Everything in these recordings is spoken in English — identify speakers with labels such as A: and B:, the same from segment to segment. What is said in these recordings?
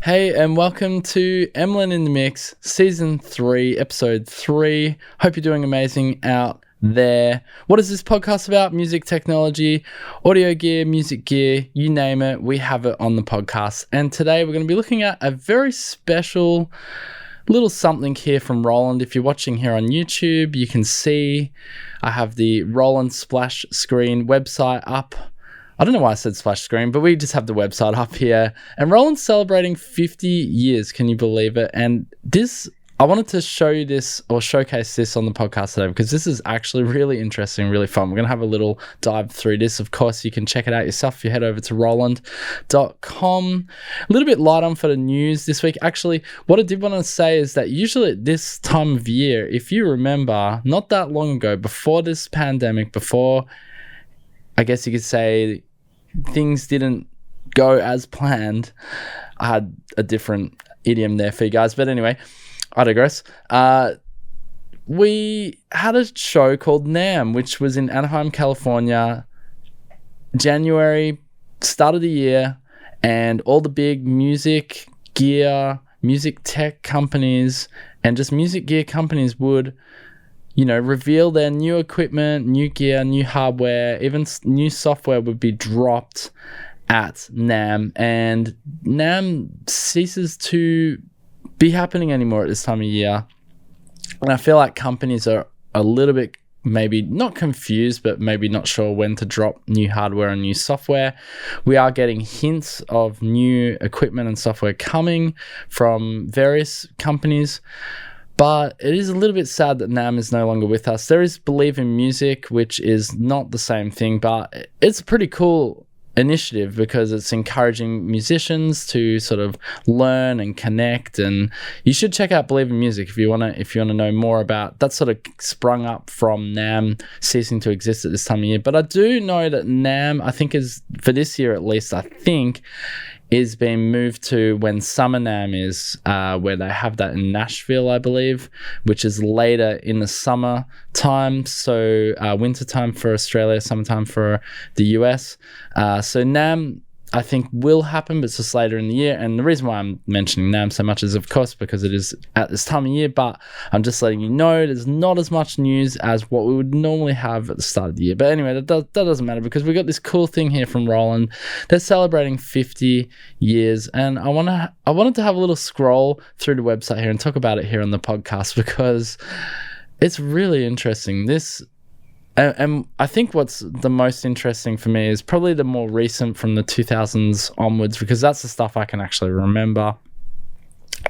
A: Hey, and welcome to Emlyn in the Mix, Season 3, Episode 3. Hope you're doing amazing out there. What is this podcast about? Music technology, audio gear, music gear, you name it, we have it on the podcast. And today we're going to be looking at a very special little something here from Roland. If you're watching here on YouTube, you can see I have the Roland splash screen website up. I don't know why I said splash screen, but we just have the website up here. And Roland's celebrating 50 years. Can you believe it? And this, I wanted to show you this or showcase this on the podcast today because this is actually really interesting, really fun. We're going to have a little dive through this. Of course, you can check it out yourself if you head over to roland.com. A little bit light on for the news this week. Actually, what I did want to say is that usually at this time of year, if you remember, not that long ago, before this pandemic, before, I guess you could say, things didn't go as planned. I had a different idiom there for you guys, but anyway, I digress. We had a show called NAMM, which was in Anaheim, California, January, start of the year, and all the big music gear, music tech companies, and just music gear companies would reveal their new equipment, new gear, new hardware, even new software would be dropped at NAMM. And NAMM ceases to be happening anymore at this time of year. And I feel like companies are a little bit maybe not confused, but maybe not sure when to drop new hardware and new software. We are getting hints of new equipment and software coming from various companies. But it is a little bit sad that NAMM is no longer with us. There is Believe in Music, which is not the same thing, but it's a pretty cool initiative because it's encouraging musicians to sort of learn and connect. And you should check out Believe in Music if you want to know more about that. Sort of sprung up from NAMM ceasing to exist at this time of year. But I do know that NAMM, I think is for this year at least, is being moved to when Summer NAMM is, where they have that in Nashville, I believe, which is later in the summer time. So winter time for Australia, summertime for the US. So NAMM, I think, will happen, but it's just later in the year. And the reason why I'm mentioning NAMM so much is, of course, because it is at this time of year, but I'm just letting you know there's not as much news as what we would normally have at the start of the year. But anyway, that doesn't matter because we got this cool thing here from Roland. They're celebrating 50 years, and I wanted to have a little scroll through the website here and talk about it here on the podcast because it's really interesting. And I think what's the most interesting for me is probably the more recent from the 2000s onwards, because that's the stuff I can actually remember.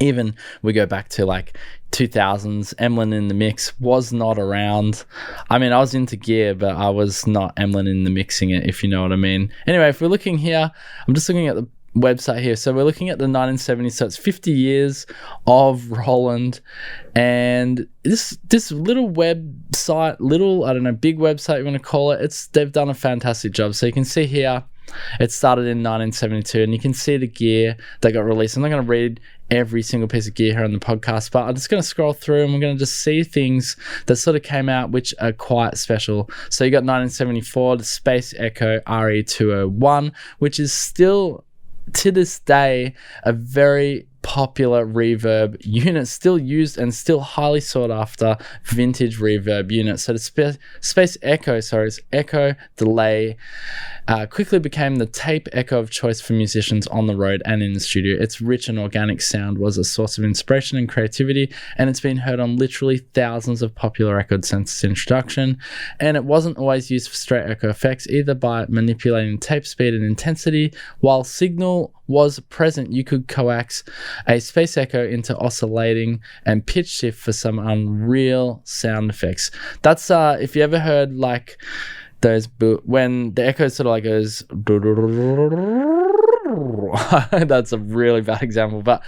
A: Even we go back to like 2000s, Emlyn in the Mix was not around. I mean, I was into gear, but I was not Emlyn in the mixing it, if you know what I mean. Anyway, if we're looking here, I'm just looking at the website here. So we're looking at the 1970s. So it's 50 years of Roland, and this little website, big website you want to call it. They've done a fantastic job. So you can see here, it started in 1972, and you can see the gear that got released. I'm not going to read every single piece of gear here on the podcast, but I'm just going to scroll through and we're going to just see things that sort of came out which are quite special. So you got 1974, the Space Echo RE201, which is still to this day a very popular reverb unit, still used and still highly sought after vintage reverb unit. So the Space Echo, it's Echo Delay, quickly became the tape echo of choice for musicians on the road and in the studio. Its rich and organic sound was a source of inspiration and creativity, and it's been heard on literally thousands of popular records since its introduction. And it wasn't always used for straight echo effects, either by manipulating tape speed and intensity. While signal was present, you could coax a space echo into oscillating and pitch shift for some unreal sound effects. That's if you ever heard like those when the echo sort of like goes that's a really bad example, but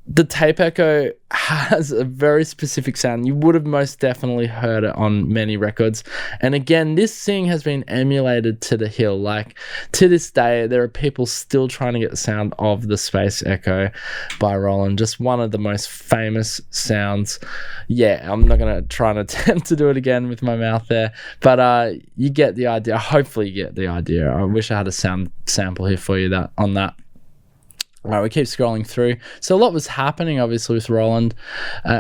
A: the tape echo has a very specific sound. You would have most definitely heard it on many records. And again, this thing has been emulated to the hill. Like, to this day, there are people still trying to get the sound of the Space Echo by Roland. Just one of the most famous sounds. Yeah, I'm not going to try and attempt to do it again with my mouth there. But you get the idea. Hopefully you get the idea. I wish I had a sound sample here for you on that. Right, we keep scrolling through. So a lot was happening, obviously, with Roland.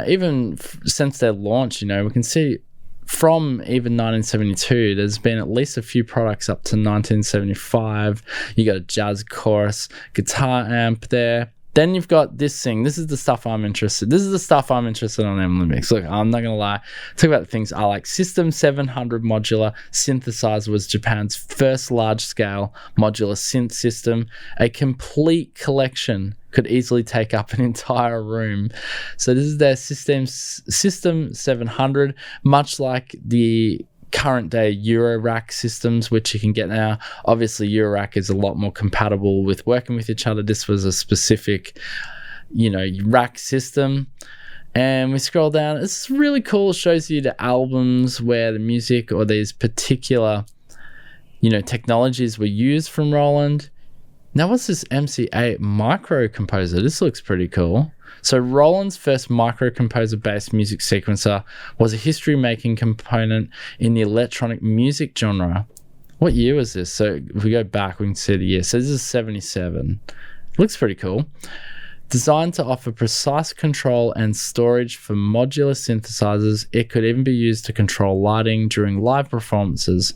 A: Even since their launch, we can see from even 1972, there's been at least a few products up to 1975. You got a jazz chorus, guitar amp there. Then you've got this thing. This is the stuff I'm interested. This is the stuff I'm interested on Emlyn Mix. Look, I'm not gonna lie. Talk about the things I like. System 700 modular synthesizer was Japan's first large-scale modular synth system. A complete collection could easily take up an entire room. So this is their System 700, much like the current day Eurorack systems, which you can get now. Obviously Eurorack is a lot more compatible with working with each other. This was a specific rack system. And we scroll down. It's really cool. It shows you the albums where the music or these particular technologies were used from Roland. Now what's this MC8 micro composer? This looks pretty cool. So Roland's first microcomposer-based music sequencer was a history-making component in the electronic music genre. What year was this? So if we go back, we can see the year. So this is 77. Looks pretty cool. Designed to offer precise control and storage for modular synthesizers, it could even be used to control lighting during live performances.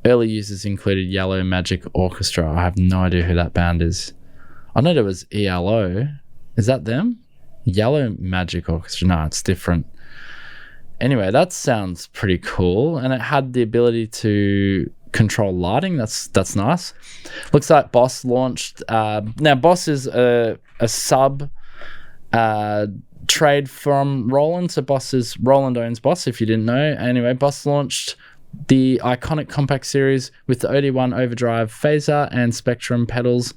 A: Early users included Yellow Magic Orchestra. I have no idea who that band is. I know there was ELO. Is that them? Yellow Magic Orchestra. No, it's different. Anyway, that sounds pretty cool. And it had the ability to control lighting. That's nice. Looks like Boss launched. Now, Boss is a sub trade from Roland. So Roland owns Boss, if you didn't know. Anyway, Boss launched the iconic compact series with the OD1 overdrive phaser and Spectrum pedals.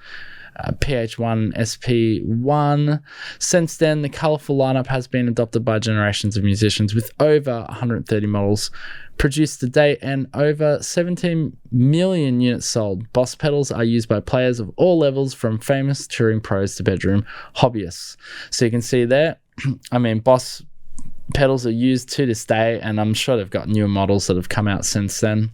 A: PH1 SP1. Since then, the colourful lineup has been adopted by generations of musicians with over 130 models produced to date and over 17 million units sold. Boss pedals are used by players of all levels, from famous touring pros to bedroom hobbyists. So you can see there, Boss pedals are used to this day, and I'm sure they've got newer models that have come out since then.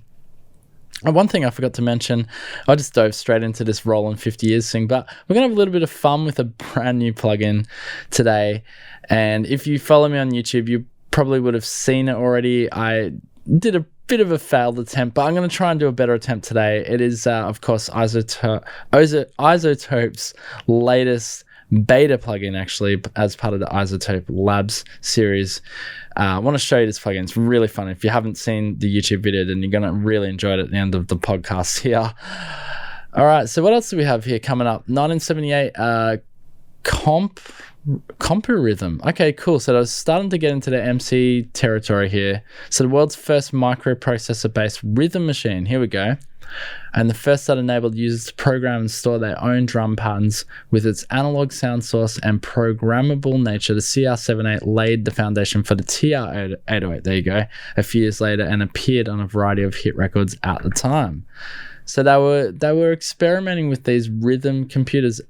A: And one thing I forgot to mention, I just dove straight into this Roland 50 years thing, but we're going to have a little bit of fun with a brand new plugin today. And if you follow me on YouTube, you probably would have seen it already. I did a bit of a failed attempt, but I'm going to try and do a better attempt today. It is, of course, iZotope's latest beta plugin, actually, as part of the iZotope Labs series. I want to show you this plugin. It's really fun. If you haven't seen the YouTube video, then you're going to really enjoy it at the end of the podcast here. All right, so what else do we have here coming up? 1978 Compurism. Okay, cool. So I was starting to get into the MC territory here. So the world's first microprocessor-based rhythm machine. Here we go. And the first that enabled users to program and store their own drum patterns with its analog sound source and programmable nature. The CR78 laid the foundation for the TR-808, there you go, a few years later, and appeared on a variety of hit records at the time. So they were experimenting with these rhythm computers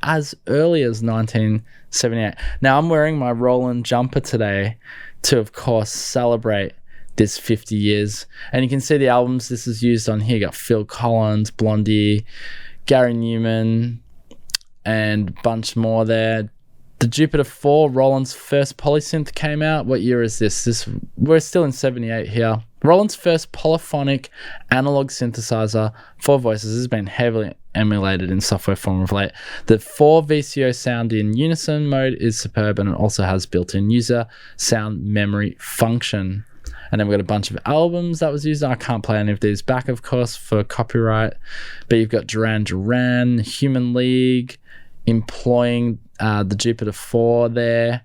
A: as early as 1978. Now I'm wearing my Roland jumper today to, of course, celebrate this 50 years, and you can see the albums this is used on here. You got Phil Collins, Blondie, Gary Newman, and a bunch more there. The Jupiter 4, Roland's first polysynth, came out. What year is this? We're still in 78 here. Roland's first polyphonic analog synthesizer, 4 voices, has been heavily emulated in software form of late. The 4 VCO sound in unison mode is superb, and it also has built-in user sound memory function. And then we've got a bunch of albums that was used. I can't play any of these back, of course, for copyright. But you've got Duran Duran, Human League, employing the Jupiter 4 there.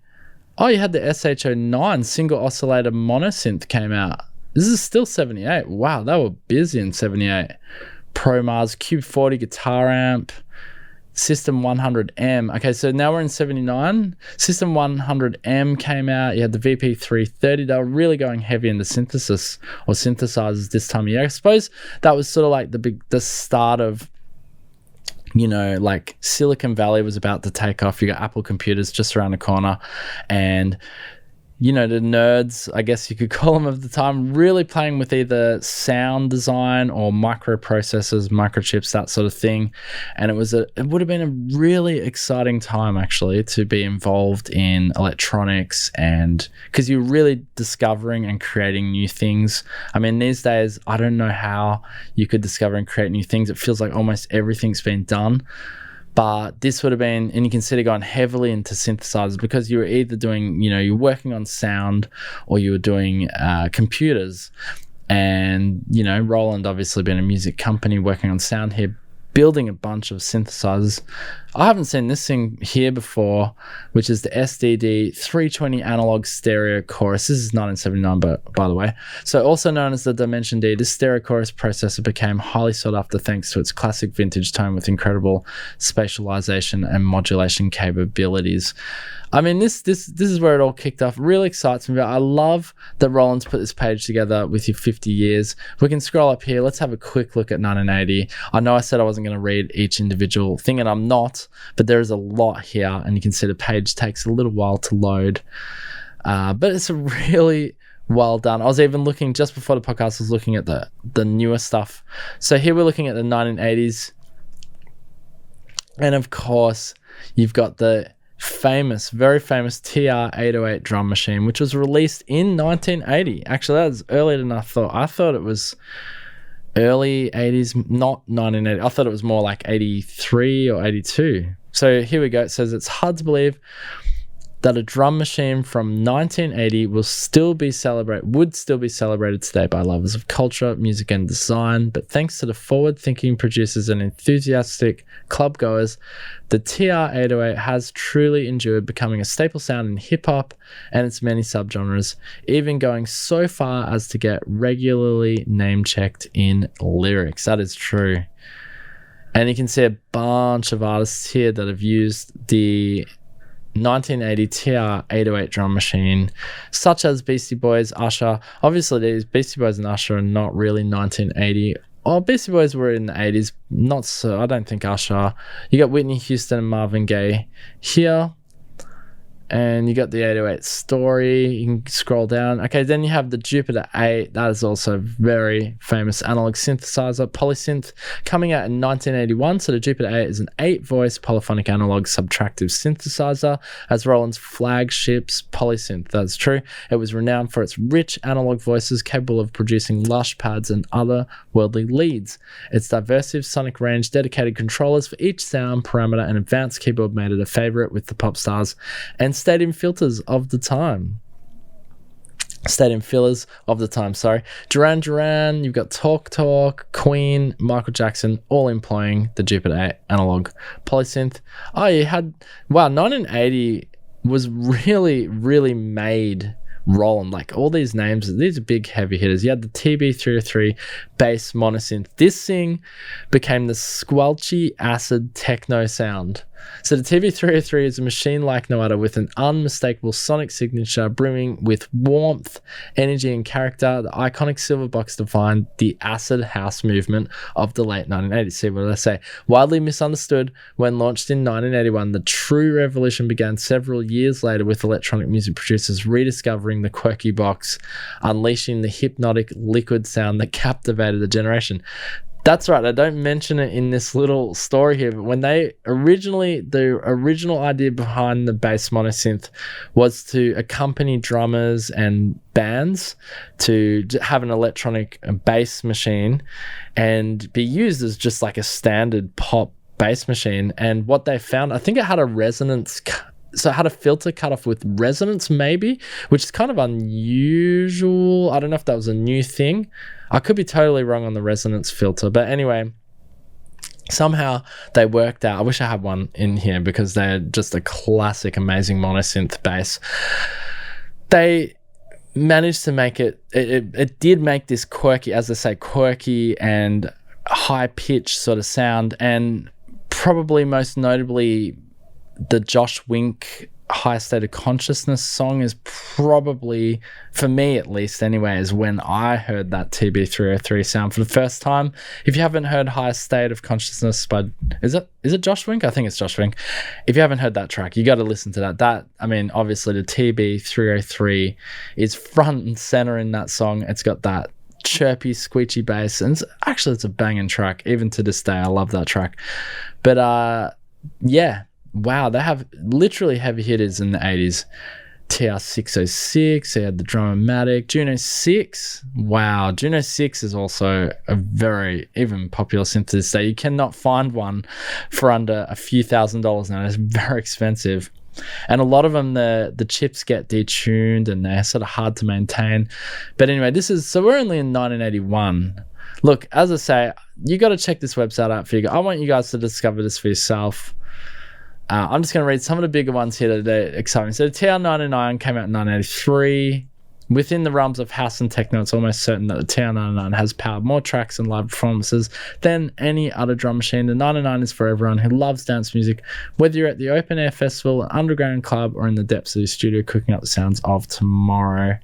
A: Oh, you had the SH09 single oscillator monosynth came out. This is still 78. Wow, they were busy in 78. Pro Mars Cube 40 guitar amp. System 100M. Okay, so now we're in 79. System 100M came out. You had the VP330. They were really going heavy into synthesis or synthesizers this time of year. I suppose that was sort of like the start of, like Silicon Valley was about to take off. You got Apple computers just around the corner, and the nerds, I guess you could call them of the time, really playing with either sound design or microprocessors, microchips, that sort of thing. And it would have been a really exciting time actually to be involved in electronics, and because you're really discovering and creating new things. I mean, these days, I don't know how you could discover and create new things. It feels like almost everything's been done. But this would have been, and you consider going heavily into synthesizers, because you were either doing, you're working on sound or you were doing computers. And, Roland obviously being a music company working on sound here, building a bunch of synthesizers. I haven't seen this thing here before, which is the SDD320 analog stereo chorus. This is 1979, by the way. So also known as the Dimension D, this stereo chorus processor became highly sought after thanks to its classic vintage tone with incredible spatialization and modulation capabilities. I mean, this is where it all kicked off. Really excites me. I love that Roland's put this page together with your 50 years. We can scroll up here. Let's have a quick look at 1980. I know I said I wasn't going to read each individual thing, and I'm not, but there is a lot here, and you can see the page takes a little while to load. But it's a really well done. I was even looking, just before the podcast, I was looking at the newer stuff. So here we're looking at the 1980s. And of course, you've got the very famous TR-808 drum machine, which was released in 1980. Actually, that was earlier than I thought. I thought it was early 80s, not 1980. I thought it was more like 83 or 82. So here we go. It says it's hard to believe that a drum machine from 1980 would still be celebrated today by lovers of culture, music, and design. But thanks to the forward-thinking producers and enthusiastic club-goers, the TR-808 has truly endured, becoming a staple sound in hip-hop and its many subgenres, even going so far as to get regularly name-checked in lyrics. That is true. And you can see a bunch of artists here that have used the 1980 TR-808 drum machine, such as Beastie Boys, Usher. Obviously, these Beastie Boys and Usher are not really 1980. Oh, Beastie Boys were in the 80s. Not so. I don't think Usher. You got Whitney Houston and Marvin Gaye here. And you got the 808 Story. You can scroll down. Okay, then you have the Jupiter 8. That is also a very famous analog synthesizer, polysynth, coming out in 1981. So the Jupiter 8 is an 8-voice polyphonic analog subtractive synthesizer, as Roland's flagship's polysynth. That's true. It was renowned for its rich analog voices capable of producing lush pads and other worldly leads. Its diverse sonic range, dedicated controllers for each sound parameter, and advanced keyboard made it a favorite with the pop stars and stadium fillers of the time. Duran Duran, you've got Talk, Queen, Michael Jackson, all employing the Jupiter 8 analog polysynth. 1980 was really, really made Roland. Like, all these names, these are big heavy hitters. You had the TB303 bass monosynth. This thing became the squelchy acid techno sound. So the TB303 is a machine like no other, with an unmistakable sonic signature brimming with warmth, energy, and character. The iconic silver box defined the acid house movement of the late 1980s. See what I say? Widely misunderstood when launched in 1981, the true revolution began several years later, with electronic music producers rediscovering the quirky box, unleashing the hypnotic liquid sound that captivated a generation. That's right, I don't mention it in this little story here, but when the original idea behind the bass monosynth was to accompany drummers and bands, to have an electronic bass machine and be used as just like a standard pop bass machine. And what they found, I think it had a resonance, so it had a filter cut off with resonance maybe, which is kind of unusual. I don't know if that was a new thing. I could be totally wrong on the resonance filter, but anyway, somehow they worked out. I wish I had one in here because they're just a classic, amazing monosynth bass. They managed to make it did make this quirky, as I say, quirky and high-pitched sort of sound, and probably most notably the Josh Wink High State of Consciousness song is probably, for me at least anyway, is when I heard that TB303 sound for the first time. If you haven't heard High State of Consciousness by, is it Josh Wink? I think it's Josh Wink. If you haven't heard that track, you got to listen to that. I mean, obviously the TB303 is front and center in that song. It's got that chirpy, squeechy bass, and it's a banging track. Even to this day, I love that track. But yeah. Wow, they have literally heavy hitters in the 80s. TR-606, they had the Drummatic, Juno 6. Wow, Juno 6 is also a very even popular synth to this day. You cannot find one for under a few $1,000s now. It's very expensive. And a lot of them, the chips get detuned and they're sort of hard to maintain. But anyway, so we're only in 1981. Look, as I say, you got to check this website out for you. I want you guys to discover this for yourself. I'm just going to read some of the bigger ones here that are exciting. So the TR-99 came out in 1983. Within the realms of house and techno, it's almost certain that the TR-99 has powered more tracks and live performances than any other drum machine. The 99 is for everyone who loves dance music, whether you're at the open air festival, an underground club, or in the depths of your studio cooking up the sounds of tomorrow.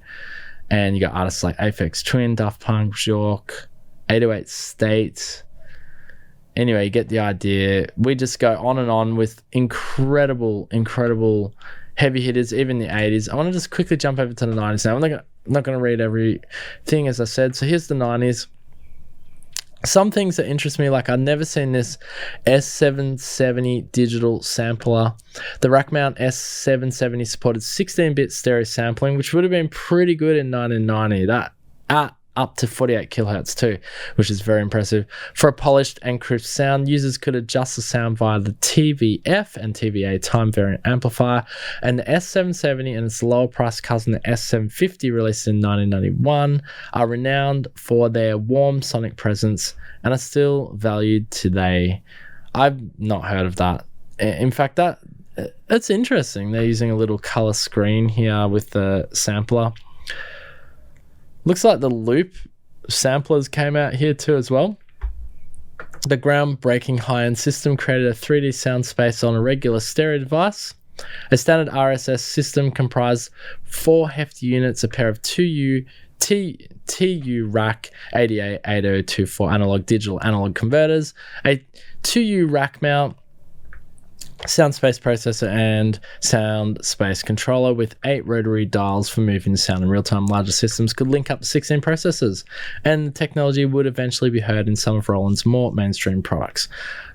A: And you got artists like Aphex Twin, Daft Punk, Bjork, 808 State. Anyway, you get the idea. We just go on and on with incredible heavy hitters, even the 80s. I want to just quickly jump over to the 90s now. I'm not going to read everything, as I said. So here's the 90s. Some things that interest me, like I've never seen this S770 digital sampler. The rack mount S770 supported 16-bit stereo sampling, which would have been pretty good in 1990. That up to 48 kilohertz too, which is very impressive. For a polished and crisp sound, users could adjust the sound via the TVF and TVA time variant amplifier, and the S770 and its lower price cousin, the S750, released in 1991, are renowned for their warm sonic presence and are still valued today. I've not heard of that. In fact, that's interesting. They're using a little color screen here with the sampler. Looks like the loop samplers came out here too as well. The groundbreaking high-end system created a 3D sound space on a regular stereo device. A standard RSS system comprised 4 hefty units, a pair of 2U TU rack 888024 analog digital analog converters, a 2U rack mount, sound space processor, and sound space controller with 8 rotary dials for moving the sound in real time. Larger systems could link up to 16 processors, and the technology would eventually be heard in some of Roland's more mainstream products.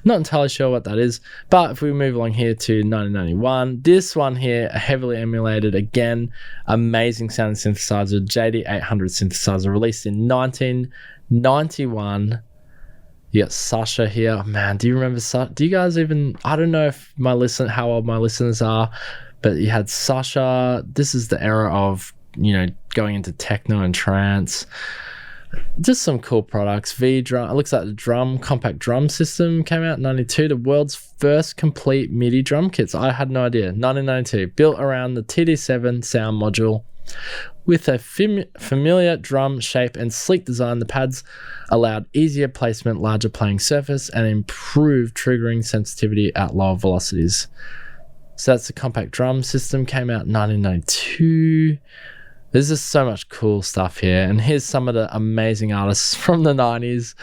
A: Not entirely sure what that is, but if we move along here to 1991, this one here, a heavily emulated, again, amazing sounding synthesizer, JD800 synthesizer, released in 1991. You got Sasha here. Oh, man, do you remember Sasha? Do you guys even... I don't know if how old my listeners are, but you had Sasha. This is the era of, going into techno and trance. Just some cool products. V-Drum. It looks like the compact drum system came out in 92. The world's first complete MIDI drum kits. I had no idea. 1992. Built around the TD7 sound module. With a familiar drum shape and sleek design, the pads allowed easier placement, larger playing surface, and improved triggering sensitivity at lower velocities. So that's the compact drum system, came out in 1992. There's just so much cool stuff here. And here's some of the amazing artists from the 90s.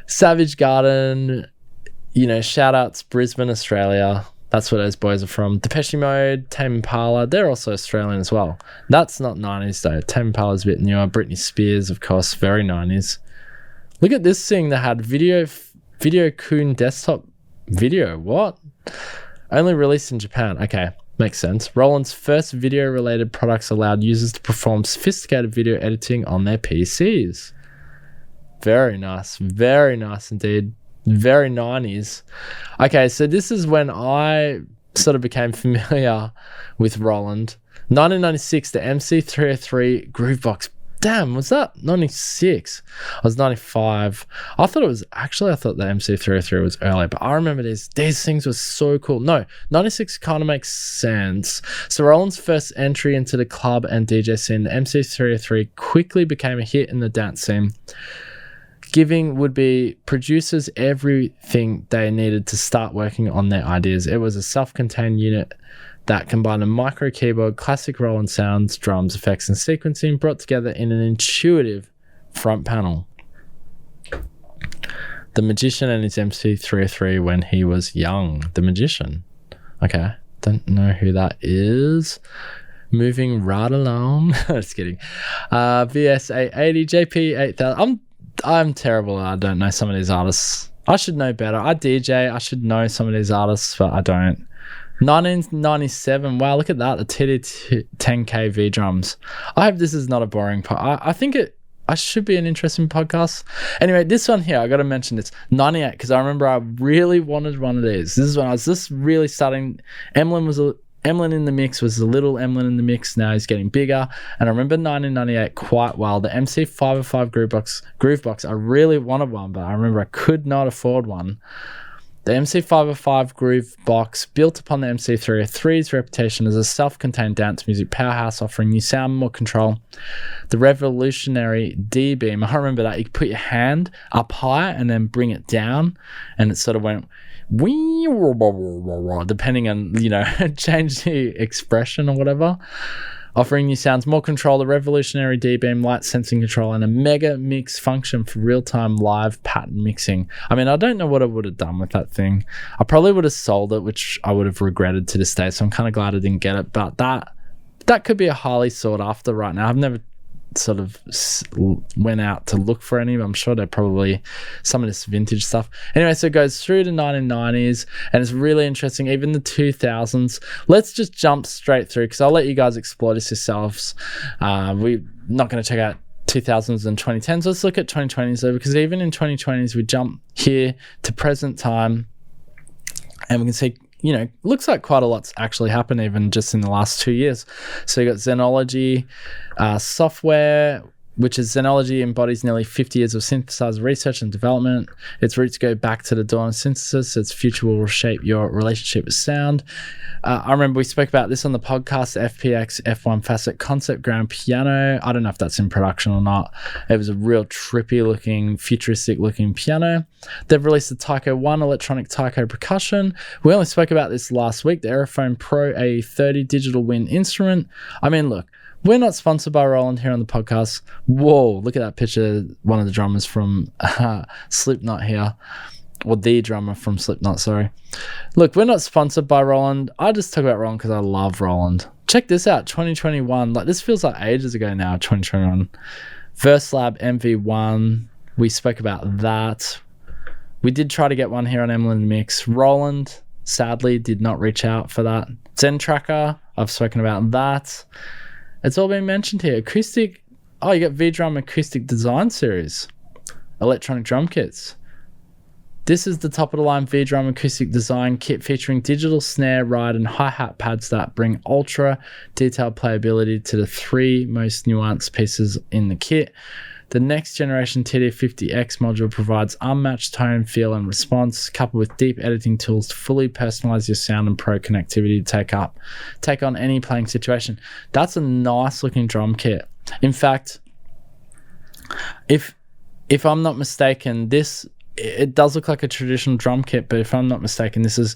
A: Savage Garden, shout outs Brisbane, Australia. That's where those boys are from. Depeche Mode, Tame Impala, they're also Australian as well. That's not 90s though. Tame Impala's a bit newer. Britney Spears, of course, very 90s. Look at this thing that had Video Kun desktop video. What? Only released in Japan. Okay, makes sense. Roland's first video-related products allowed users to perform sophisticated video editing on their PCs. Very nice indeed. Very 90s. Okay, so this is when I sort of became familiar with Roland. 1996, the MC303 Groovebox. Damn, was that 96? I was 95. I thought the MC303 was earlier, but I remember these things were so cool. No, 96 kind of makes sense. So Roland's first entry into the club and DJ scene, the MC303 quickly became a hit in the dance scene, giving would-be producers everything they needed to start working on their ideas. It was a self-contained unit that combine a micro keyboard, classic Roland sounds, drums, effects, and sequencing brought together in an intuitive front panel. The Magician and his MC303 when he was young. The Magician. Okay, don't know who that is. Moving right along. Just kidding. VS880, JP8000. I'm terrible. I don't know some of these artists. I should know better. I DJ. I should know some of these artists, but I don't. 1997. Wow, look at that. The TD10K V drums. I hope this is not a boring part. I think I should be an interesting podcast. Anyway, this one here, I got to mention this. 98, because I remember I really wanted one of these. This is when I was just really starting. Emlyn in the mix was a little Emlyn in the mix. Now he's getting bigger. And I remember 1998 quite well. The MC505 Groovebox, I really wanted one, but I remember I could not afford one. The MC505 Groovebox built upon the MC303's reputation as a self-contained dance music powerhouse, offering new sound, more control. The revolutionary D-beam, I remember that. You could put your hand up high and then bring it down, and it sort of went depending on, change the expression or whatever. Offering new sounds, more control, the revolutionary D-beam, light sensing control, and a mega mix function for real-time live pattern mixing. I mean, I don't know what I would have done with that thing. I probably would have sold it, which I would have regretted to this day, so I'm kind of glad I didn't get it. But that could be a highly sought after right now. I've never sort of went out to look for any, but I'm sure they're probably some of this vintage stuff. Anyway, so it goes through the 1990s, and it's really interesting, even the 2000s. Let's just jump straight through, because I'll let you guys explore this yourselves. We're not going to check out 2000s and 2010s. Let's look at 2020s though, because even in 2020s, we jump here to present time, and we can see, looks like quite a lot's actually happened even just in the last 2 years. So you got Xenology software, which is Xenology embodies nearly 50 years of synthesizer research and development. Its roots go back to the dawn of synthesis. Its future will reshape your relationship with sound. I remember we spoke about this on the podcast, the FPX F1 Facet Concept Grand Piano. I don't know if that's in production or not. It was a real trippy looking, futuristic looking piano. They've released the Tycho 1 electronic Tycho percussion. We only spoke about this last week, the Aerophone Pro A30 digital wind instrument. I mean, look, we're not sponsored by Roland here on the podcast. Whoa, look at that picture. One of the drummers from Slipknot here. Or the drummer from Slipknot, sorry. Look, we're not sponsored by Roland. I just talk about Roland because I love Roland. Check this out, 2021. Like, this feels like ages ago now, 2021. VerseLab MV1. We spoke about that. We did try to get one here on Emlyn Mix. Roland, sadly, did not reach out for that. Zen Tracker, I've spoken about that. It's all been mentioned here. Acoustic. Oh, you got V-Drum Acoustic Design Series. Electronic drum kits. This is the top-of-the-line V-Drum Acoustic Design Kit featuring digital snare, ride, and hi-hat pads that bring ultra-detailed playability to the three most nuanced pieces in the kit. The next-generation TD50X module provides unmatched tone, feel, and response, coupled with deep editing tools to fully personalize your sound and pro connectivity to take on any playing situation. That's a nice-looking drum kit. In fact, if I'm not mistaken, it does look like a traditional drum kit, but if I'm not mistaken, this is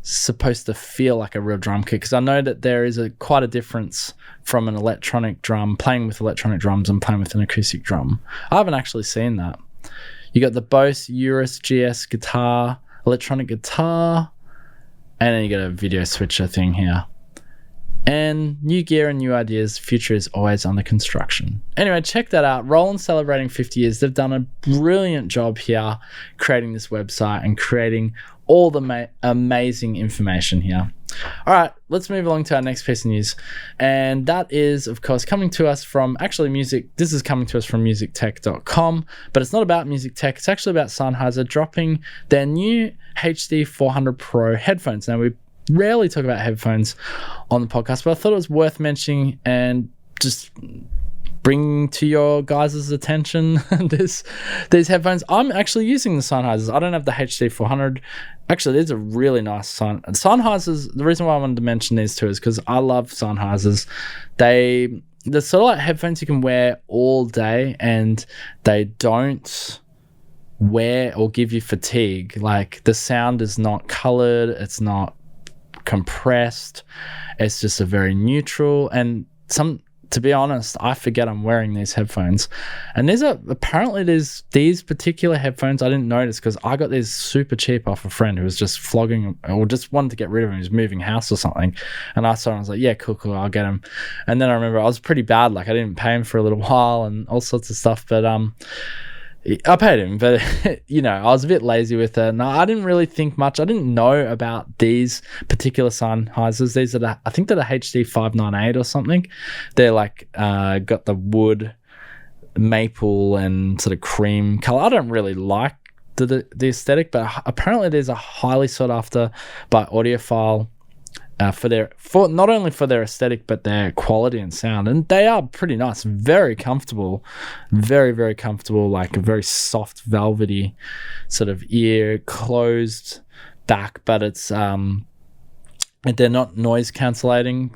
A: supposed to feel like a real drum kit, because I know that there is quite a difference from an electronic drum, playing with electronic drums, and playing with an acoustic drum. I haven't actually seen that. You got the Bose Eurus GS guitar, electronic guitar, and then you got a video switcher thing here. And new gear and new ideas. Future is always under construction. Anyway, check that out. Roland celebrating 50 years. They've done a brilliant job here creating this website and creating all the amazing information here. All right, let's move along to our next piece of news. And that is, of course, coming to us from this is coming to us from musictech.com, but it's not about music tech. It's actually about Sennheiser dropping their new HD400 Pro headphones. Now, we rarely talk about headphones on the podcast, but I thought it was worth mentioning and just bring to your guys' attention these headphones. I'm actually using the Sennheisers. I don't have the HD400. Actually, these are really nice Sennheisers. The reason why I wanted to mention these two is because I love Sennheisers. They're sort of like headphones you can wear all day, and they don't wear or give you fatigue. Like, the sound is not colored. It's not compressed. It's just a very neutral, and to be honest, I forget I'm wearing these headphones. And apparently these particular headphones I didn't notice because I got these super cheap off a friend who was just flogging or just wanted to get rid of them. He was moving house or something. And I saw him, I was like, yeah, cool, I'll get him. And then I remember I was pretty bad. Like I didn't pay him for a little while and all sorts of stuff. But I paid him, but I was a bit lazy with it. And I didn't really think much. I didn't know about these particular Sennheisers. These are I think they're the HD598 or something. They're like got the wood, maple, and sort of cream color. I don't really like the aesthetic, but apparently these are highly sought after by audiophile. For not only for their aesthetic but their quality and sound, and they are pretty nice, very comfortable, very, very comfortable, like a very soft velvety sort of ear, closed back, but it's they're not noise cancellation,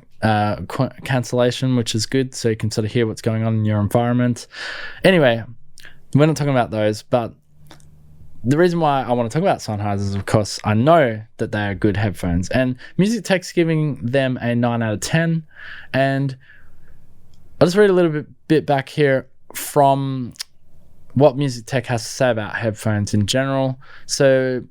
A: which is good, so you can sort of hear what's going on in your environment. Anyway, we're not talking about those, but the reason why I want to talk about Sennheiser is, of course, I know that they are good headphones, and Music Tech's giving them a 9 out of 10. And I'll just read a little bit back here from what Music Tech has to say about headphones in general. So,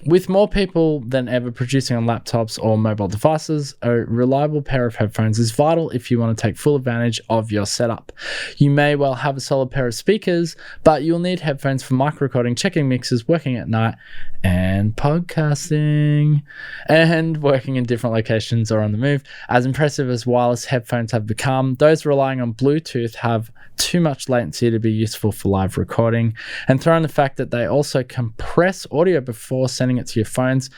A: with more people than ever producing on laptops or mobile devices, a reliable pair of headphones is vital if you want to take full advantage of your setup. You may well have a solid pair of speakers, but you'll need headphones for mic recording, checking mixes, working at night, and podcasting, and working in different locations or on the move. As impressive as wireless headphones have become, those relying on Bluetooth have too much latency to be useful for live recording. And throw in the fact that they also compress audio before sending it to your phones,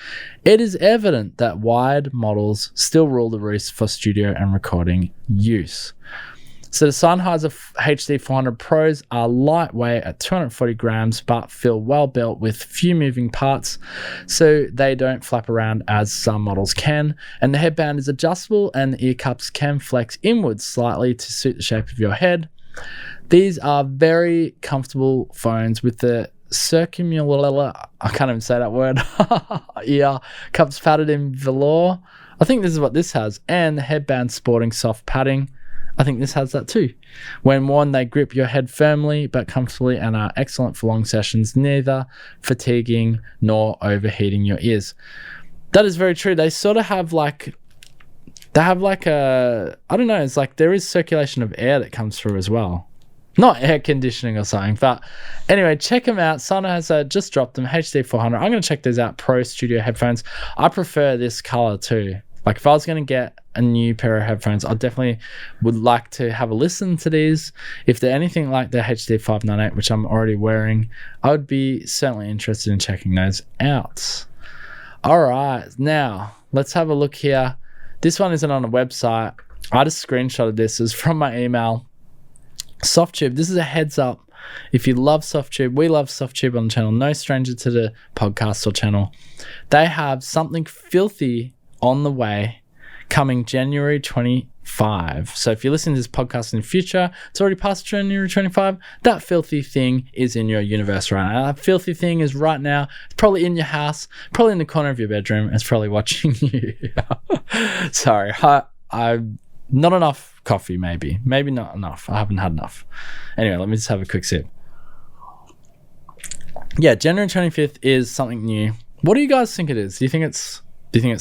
A: it is evident that wired models still rule the roost for studio and recording use. So the Sennheiser HD400 Pros are lightweight at 240 grams, but feel well built with few moving parts, so they don't flap around as some models can. And the headband is adjustable, and the ear cups can flex inwards slightly to suit the shape of your head. These are very comfortable phones with the circumlular, I can't even say that word, ear cups padded in velour. I think this is what this has. And the headband sporting soft padding. I think this has that too. When worn, they grip your head firmly but comfortably and are excellent for long sessions, neither fatiguing nor overheating your ears. That is very true. They sort of have like a, I don't know, it's like there is circulation of air that comes through as well. Not air conditioning or something, but anyway, check them out. Sennheiser just dropped them, HD400. I'm going to check these out, Pro Studio headphones. I prefer this color too. Like if I was going to get a new pair of headphones, I definitely would like to have a listen to these. If they're anything like the HD598, which I'm already wearing, I would be certainly interested in checking those out. All right, now let's have a look here. This one isn't on a website. I just screenshotted this. It's from my email. Softube, this is a heads up. If you love Softube, we love Softube on the channel. No stranger to the podcast or channel. They have something filthy on the way coming January 25. So if you listen to this podcast in the future, it's already past January 25. That filthy thing is in your universe right now. That filthy thing is right now. It's probably in your house, probably in the corner of your bedroom. It's probably watching you. Sorry, I not enough coffee, maybe not enough. I haven't had enough. Anyway, let me just have a quick sip. Yeah, January 25th is something new. What do you guys think it is? Do you think it's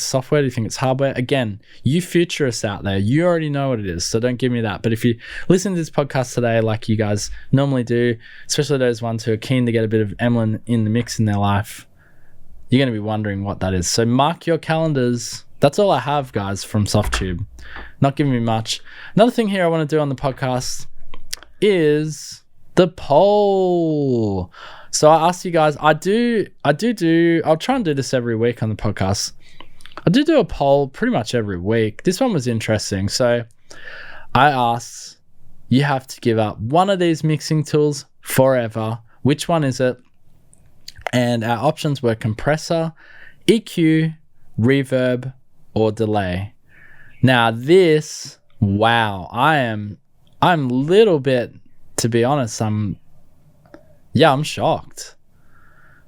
A: software? Do you think it's hardware? Again, you futurists out there, you already know what it is, so don't give me that. But if you listen to this podcast today like you guys normally do, especially those ones who are keen to get a bit of Emlyn in the mix in their life, you're going to be wondering what that is. So mark your calendars. That's all I have, guys, from Softube. Not giving me much. Another thing here I want to do on the podcast is the poll. So I asked you guys, I'll try and do this every week on the podcast. I do a poll pretty much every week. This one was interesting. So I asked, you have to give up one of these mixing tools forever. Which one is it? And our options were compressor, EQ, reverb, or delay. Now this, wow, I'm a little bit, to be honest, I'm shocked.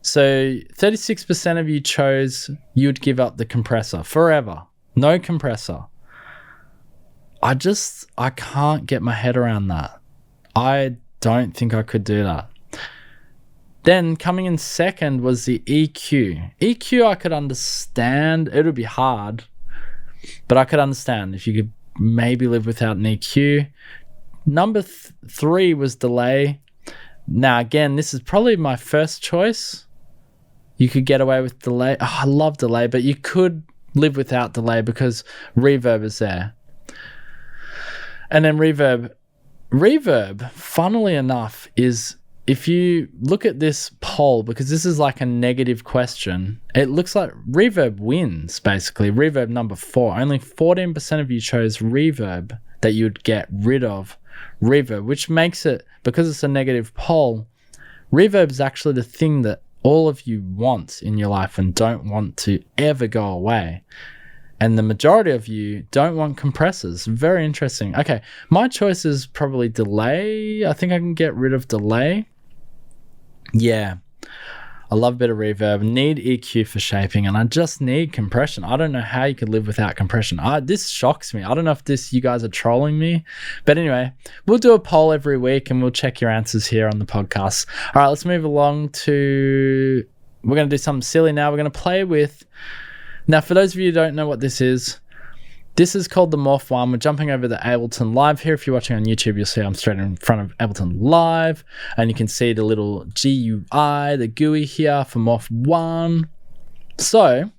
A: So 36% of you chose you'd give up the compressor forever. No compressor. I can't get my head around that. I don't think I could do that. Then coming in second was the EQ. EQ I could understand. It would be hard, but I could understand if you could maybe live without an EQ. Number 3 was delay. Now again, this is probably my first choice. You could get away with delay. Oh, I love delay, but you could live without delay because reverb is there. And then reverb. Reverb, funnily enough, is, if you look at this poll, because this is like a negative question, it looks like reverb wins, basically. Reverb number 4. Only 14% of you chose reverb, that you'd get rid of reverb, which makes it, because it's a negative poll, reverb is actually the thing that all of you want in your life and don't want to ever go away. And the majority of you don't want compressors. Very interesting. Okay, my choice is probably delay. I think I can get rid of delay. Yeah, I love a bit of reverb. Need EQ for shaping, and I just need compression. I don't know how you could live without compression. This shocks me. I don't know if you guys are trolling me. But anyway, we'll do a poll every week and we'll check your answers here on the podcast. All right, let's move along to... We're going to do something silly now. We're going to play with... Now, for those of you who don't know what this is called the Morph One. We're jumping over the Ableton Live here. If you're watching on YouTube, you'll see I'm straight in front of Ableton Live, and you can see the little GUI, the GUI here for Morph One. So,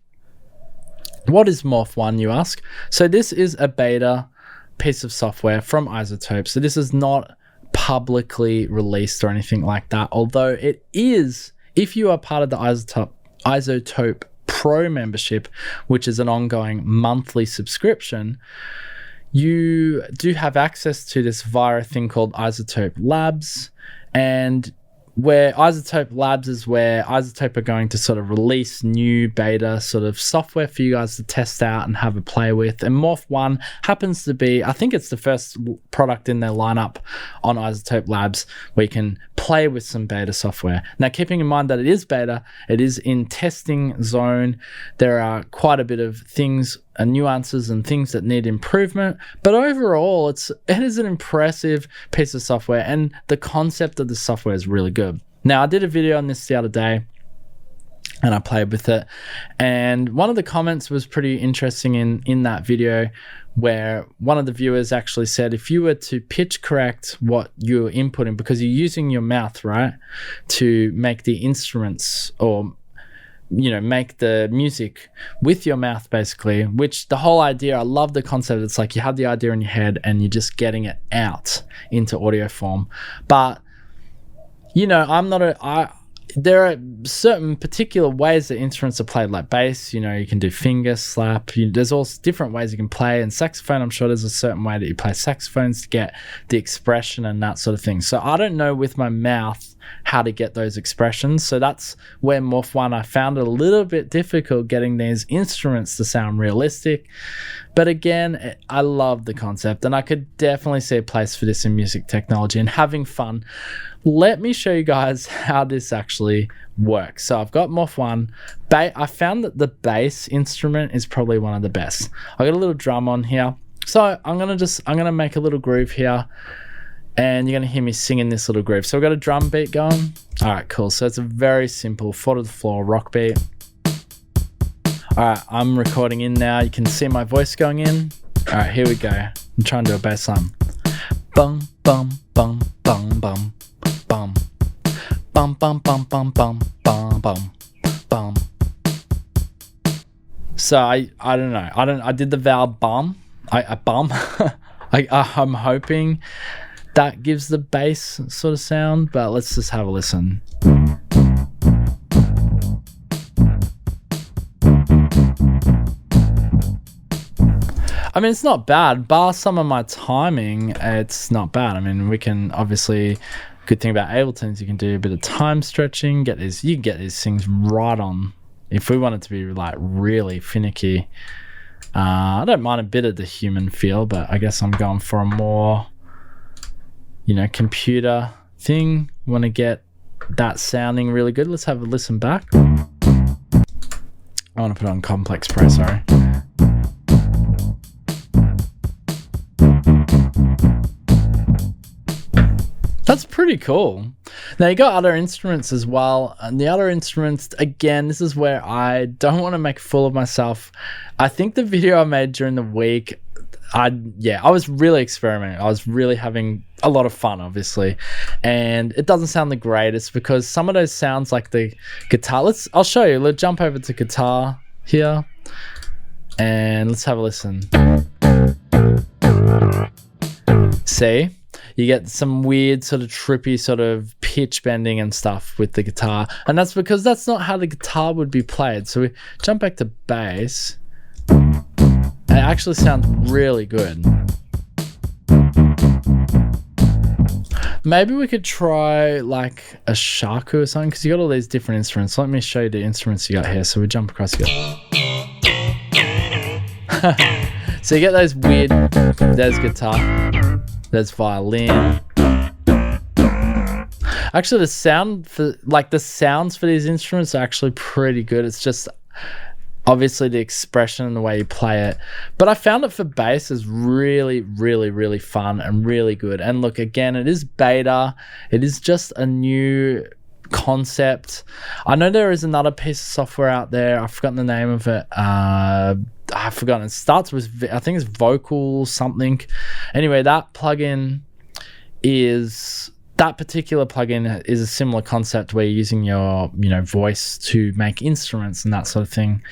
A: what is Morph One, you ask? So this is a beta piece of software from iZotope. So this is not publicly released or anything like that, although it is, if you are part of the iZotope Pro membership, which is an ongoing monthly subscription, you do have access to this via a thing called iZotope Labs. And where iZotope Labs is where iZotope are going to sort of release new beta sort of software for you guys to test out and have a play with. And Morph One happens to be, I think it's the first product in their lineup on iZotope Labs where you can play with some beta software. Now, keeping in mind that it is beta, it is in testing zone. There are quite a bit of things and nuances and things that need improvement, but overall it is an impressive piece of software, and the concept of the software is really good. Now, I did a video on this the other day and I played with it, and one of the comments was pretty interesting in that video, where one of the viewers actually said, if you were to pitch correct what you're inputting, because you're using your mouth, right, to make the instruments, or make the music with your mouth, basically, which the whole idea, I love the concept. It's like you have the idea in your head and you're just getting it out into audio form. But, there are certain particular ways that instruments are played, like bass, you can do finger slap. There's all different ways you can play. And saxophone, I'm sure there's a certain way that you play saxophones to get the expression and that sort of thing. So I don't know with my mouth how to get those expressions. So that's where Morph One, I found it a little bit difficult getting these instruments to sound realistic. But again, I love the concept, and I could definitely see a place for this in music technology and having fun. Let me show you guys how this actually works. So I've got Morph One. I found that the bass instrument is probably one of the best. I got a little drum on here. So I'm gonna make a little groove here, and you're gonna hear me singing this little groove. So I've got a drum beat going. All right, cool. So it's a very simple 4 to the floor rock beat. All right, I'm recording in now. You can see my voice going in. All right, here we go. I'm trying to do a bass line. Bum, bum, bum, bum, bum, bum. Bum, bum, bum, bum, bum, bum, bum, bum. So I don't know. I did the vowel bum. I'm hoping that gives the bass sort of sound, but let's just have a listen. I mean, it's not bad. Bar some of my timing, it's not bad. I mean, we can obviously, good thing about Ableton is you can do a bit of time stretching, you can get these things right on. If we want it to be like really finicky, I don't mind a bit of the human feel, but I guess I'm going for a more, computer thing. Want to get that sounding really good. Let's have a listen back. I want to put on complex pro, sorry. That's pretty cool. Now you got other instruments as well, and the other instruments, again, this is where I don't want to make a fool of myself. I think the video I made during the week, I was really experimenting. I was really having a lot of fun, obviously, and it doesn't sound the greatest because some of those sounds like the guitar. I'll show you. Let's jump over to guitar here, and let's have a listen. See? You get some weird sort of trippy sort of pitch bending and stuff with the guitar. And that's because that's not how the guitar would be played. So we jump back to bass. It actually sounds really good. Maybe we could try like a shaku or something, because you got all these different instruments. Let me show you the instruments you got here. So we jump across here. So you get those weird, there's guitar. There's violin. Actually, the sounds for these instruments are actually pretty good. It's just obviously the expression and the way you play it. But I found it for bass is really, really, really fun and really good. And look, again, it is beta. It is just a new concept. I know there is another piece of software out there. I've forgotten the name of it. I've forgotten. It starts with, I think it's Vocal something. Anyway, that particular plugin is a similar concept where you're using your, voice to make instruments and that sort of thing.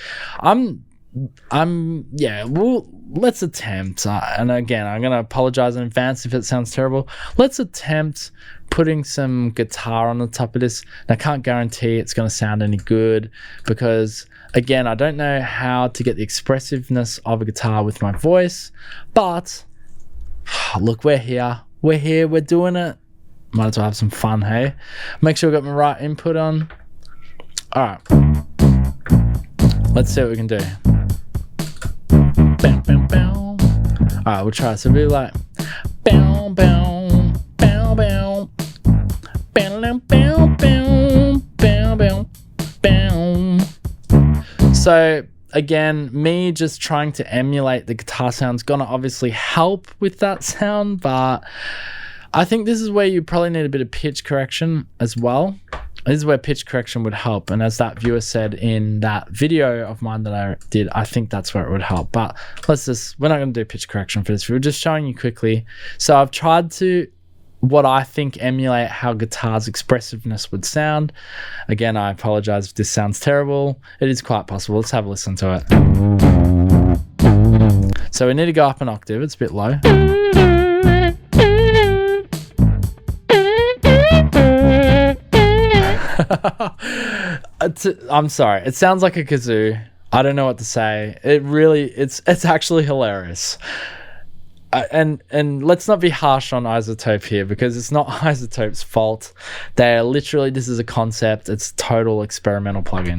A: Let's attempt. And again, I'm going to apologize in advance if it sounds terrible. Let's attempt putting some guitar on the top of this. And I can't guarantee it's going to sound any good because, again, I don't know how to get the expressiveness of a guitar with my voice. But look, we're here. We're doing it. Might as well have some fun, hey? Make sure we got my right input on. All right. Let's see what we can do. Bam, bam, bam. All right, we'll try. So we'll be like, bam, bam, bam, bam, bam, bam, bam, bam, bam, bam. So again, me just trying to emulate the guitar sound's gonna obviously help with that sound, but I think this is where you probably need a bit of pitch correction as well. This is where pitch correction would help. And as that viewer said in that video of mine that I did, I think that's where it would help. But we're not going to do pitch correction for this. We're just showing you quickly. So I've tried to, what I think, emulate how guitar's expressiveness would sound. Again, I apologize if this sounds terrible. It is quite possible. Let's have a listen to it. So we need to go up an octave. It's a bit low. I'm sorry, it sounds like a kazoo. I don't know what to say. It's actually hilarious. And let's not be harsh on iZotope here, because it's not iZotope's fault. This is a concept. It's total experimental plugin.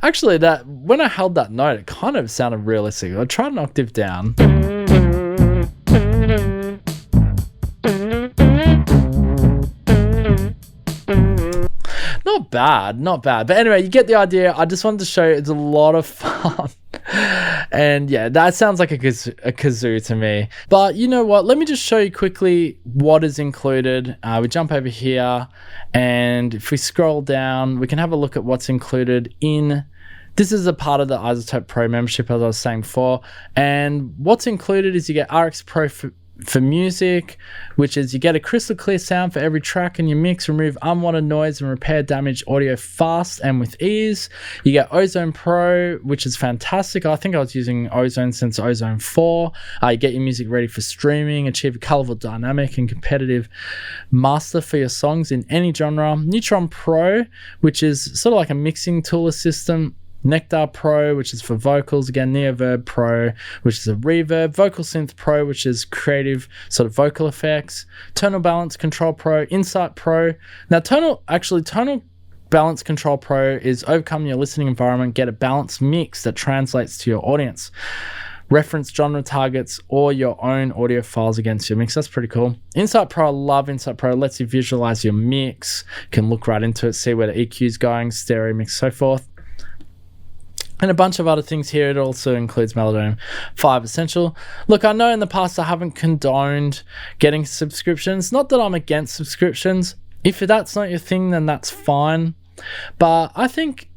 A: Actually, when I held that note, it kind of sounded realistic. I tried an octave down. Not bad. But anyway, you get the idea. I just wanted to show you it's a lot of fun. And yeah, that sounds like a kazoo to me. But you know what? Let me just show you quickly what is included. We jump over here, and if we scroll down, we can have a look at what's included in. This is a part of the iZotope Pro membership, as I was saying before. And what's included is you get RX Pro for music, which is you get a crystal clear sound for every track in your mix, remove unwanted noise and repair damaged audio fast and with ease. You get Ozone Pro, which is fantastic. I think I was using Ozone since Ozone 4. You get your music ready for streaming, achieve a colorful, dynamic and competitive master for your songs in any genre. Neutron Pro, which is sort of like a mixing tool assistant. Nectar Pro, which is for vocals. Again, Neoverb Pro, which is a reverb. Vocal Synth Pro, which is creative sort of vocal effects. Tonal Balance Control Pro. Insight Pro. Now, Tonal Balance Control Pro is overcome your listening environment, get a balanced mix that translates to your audience. Reference genre targets or your own audio files against your mix. That's pretty cool. Insight Pro, I love Insight Pro. It lets you visualize your mix. You can look right into it, see where the EQ is going, stereo mix, so forth. and a bunch of other things here. It also includes Melodome 5 Essential. Look, I know in the past I haven't condoned getting subscriptions. Not that I'm against subscriptions. If that's not your thing, then that's fine. But I think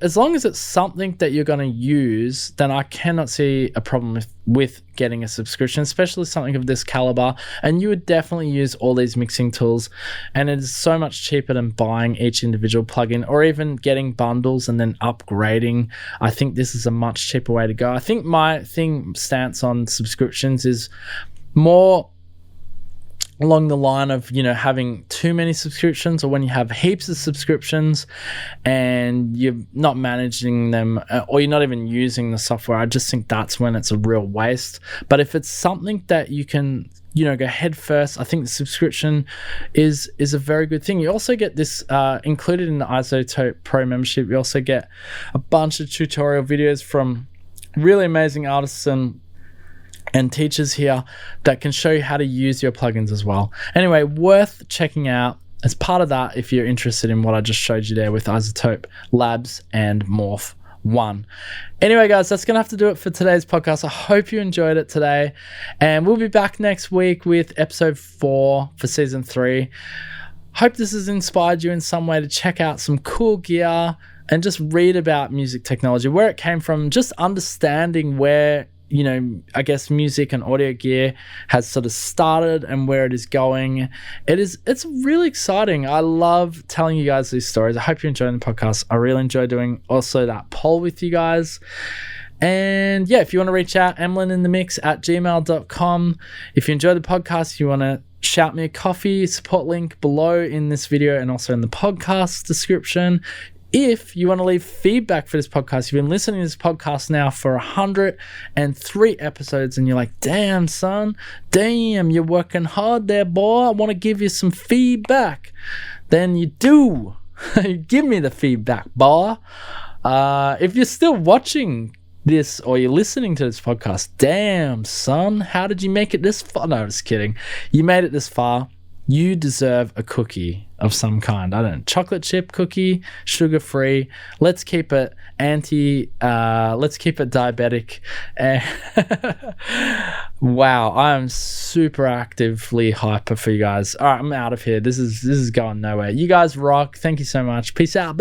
A: as long as it's something that you're going to use, then I cannot see a problem with getting a subscription, especially something of this caliber. And you would definitely use all these mixing tools, and it is so much cheaper than buying each individual plugin or even getting bundles and then upgrading. I think this is a much cheaper way to go. I think my stance on subscriptions is more along the line of, having too many subscriptions, or when you have heaps of subscriptions and you're not managing them, or you're not even using the software. I just think that's when it's a real waste. But if it's something that you can, go head first, I think the subscription is a very good thing. You also get this included in the iZotope Pro membership. You also get a bunch of tutorial videos from really amazing artists and teachers here that can show you how to use your plugins as well. Anyway, worth checking out as part of that if you're interested in what I just showed you there with iZotope Labs and Morph One. Anyway, guys, that's going to have to do it for today's podcast. I hope you enjoyed it today, and we'll be back next week with episode 4 for season 3. Hope this has inspired you in some way to check out some cool gear and just read about music technology, where it came from, just understanding where I guess music and audio gear has sort of started and where it is going. It's really exciting. I love telling you guys these stories. I hope you're enjoying the podcast. I really enjoy doing also that poll with you guys. And yeah, if you want to reach out, emlyninthemix@gmail.com. If you enjoy the podcast, you want to shout me a coffee, support link below in this video and also in the podcast description. If you want to leave feedback for this podcast, you've been listening to this podcast now for 103 episodes and you're like, damn, son, you're working hard there, boy. I want to give you some feedback. Then you do. Give me the feedback, boy. If you're still watching this or you're listening to this podcast, damn, son, how did you make it this far? No, just kidding. You made it this far. You deserve a cookie of some kind. I don't know, chocolate chip cookie, sugar-free. Let's keep it let's keep it diabetic. Wow, I am super actively hyper for you guys. All right, I'm out of here. This is going nowhere. You guys rock. Thank you so much. Peace out.